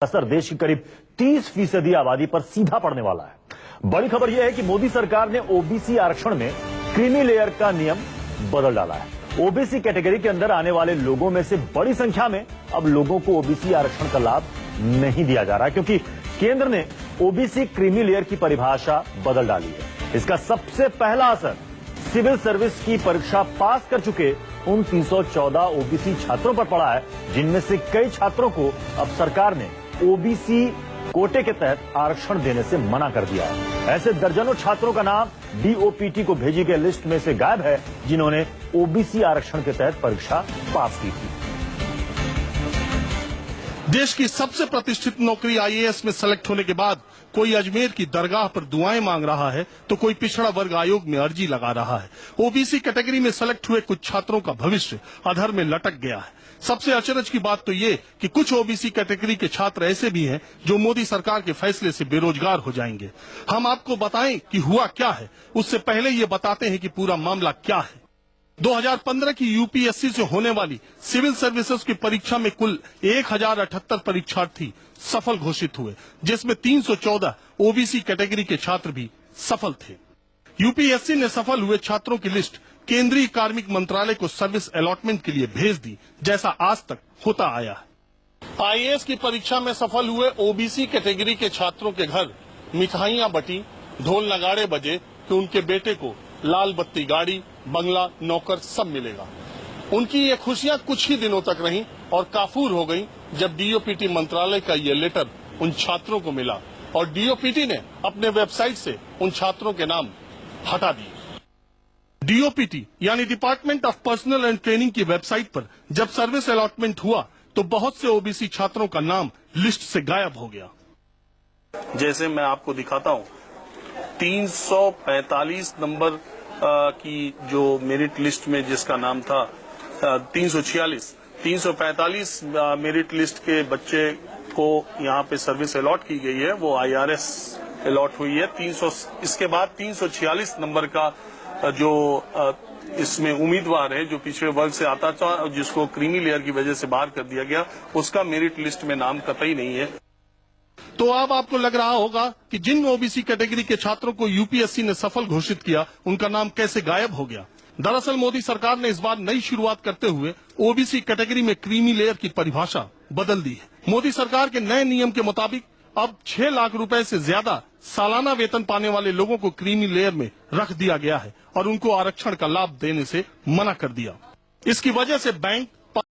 असर देश की करीब 30% आबादी पर सीधा पड़ने वाला है। बड़ी खबर यह है कि मोदी सरकार ने ओबीसी आरक्षण में क्रीमी लेयर का नियम बदल डाला है। ओबीसी कैटेगरी के अंदर आने वाले लोगों में से बड़ी संख्या में अब लोगों को ओबीसी आरक्षण का लाभ नहीं दिया जा रहा है, क्योंकि केंद्र ने ओबीसी क्रीमी लेयर की परिभाषा बदल डाली है। इसका सबसे पहला असर सिविल सर्विस की परीक्षा पास कर चुके उन 314 ओबीसी छात्रों पर पड़ा है, जिनमें से कई छात्रों को अब सरकार ने ओबीसी कोटे के तहत आरक्षण देने से मना कर दिया है। ऐसे दर्जनों छात्रों का नाम डीओपीटी को भेजी गई लिस्ट में से गायब है, जिन्होंने ओबीसी आरक्षण के तहत परीक्षा पास की थी। देश की सबसे प्रतिष्ठित नौकरी आईएएस में सेलेक्ट होने के बाद कोई अजमेर की दरगाह पर दुआएं मांग रहा है, तो कोई पिछड़ा वर्ग आयोग में अर्जी लगा रहा है। ओबीसी कैटेगरी में सेलेक्ट हुए कुछ छात्रों का भविष्य अधर में लटक गया है। सबसे अचरज की बात तो ये कि कुछ ओबीसी कैटेगरी के छात्र ऐसे भी हैं जो मोदी सरकार के फैसले से बेरोजगार हो जाएंगे। हम आपको बताएं कि हुआ क्या है, उससे पहले ये बताते हैं कि पूरा मामला क्या है। 2015 की यूपीएससी से होने वाली सिविल सर्विसेज की परीक्षा में कुल 1078 परीक्षार्थी सफल घोषित हुए, जिसमें 314 ओबीसी कैटेगरी के छात्र भी सफल थे। यूपीएससी ने सफल हुए छात्रों की लिस्ट केंद्रीय कार्मिक मंत्रालय को सर्विस अलॉटमेंट के लिए भेज दी, जैसा आज तक होता आया है। आईएएस की परीक्षा में सफल हुए ओबीसी कैटेगरी के छात्रों के घर मिठाइयां बटी, ढोल नगाड़े बजे कि उनके बेटे को लाल बत्ती गाड़ी, बंगला, नौकर सब मिलेगा। उनकी ये खुशियां कुछ ही दिनों तक रहीं और काफूर हो गईं जब डीओपीटी मंत्रालय का ये लेटर उन छात्रों को मिला और डीओपीटी ने अपने वेबसाइट से उन छात्रों के नाम हटा दिए। डीओपीटी यानी department of personal and training की वेबसाइट पर जब सर्विस अलॉटमेंट हुआ तो बहुत से ओबीसी छात्रों का नाम लिस्ट से गायब हो गया। जैसे मैं आपको दिखाता हूँ, 345 नंबर की जो मेरिट लिस्ट में जिसका नाम था 345 मेरिट लिस्ट के बच्चे को यहाँ पे सर्विस अलॉट की गई है, वो आईआरएस अलॉट हुई है। 300 इसके बाद 346 नंबर का जो इसमें उम्मीदवार है जो पिछड़े वर्ग से आता था, जिसको क्रीमी लेयर की वजह से बाहर कर दिया गया, उसका मेरिट लिस्ट में नाम कतई नहीं है। तो अब आपको लग रहा होगा कि जिन ओबीसी कैटेगरी के छात्रों को यूपीएससी ने सफल घोषित किया, उनका नाम कैसे गायब हो गया। दरअसल मोदी सरकार ने इस बार नई शुरुआत करते हुए ओबीसी कैटेगरी में क्रीमी लेयर की परिभाषा बदल दी है। मोदी सरकार के नए नियम के मुताबिक अब 6 लाख रुपए से ज्यादा सालाना वेतन पाने वाले लोगों को क्रीमी लेयर में रख दिया गया है और उनको आरक्षण का लाभ देने से मना कर दिया। इसकी वजह से बैंक,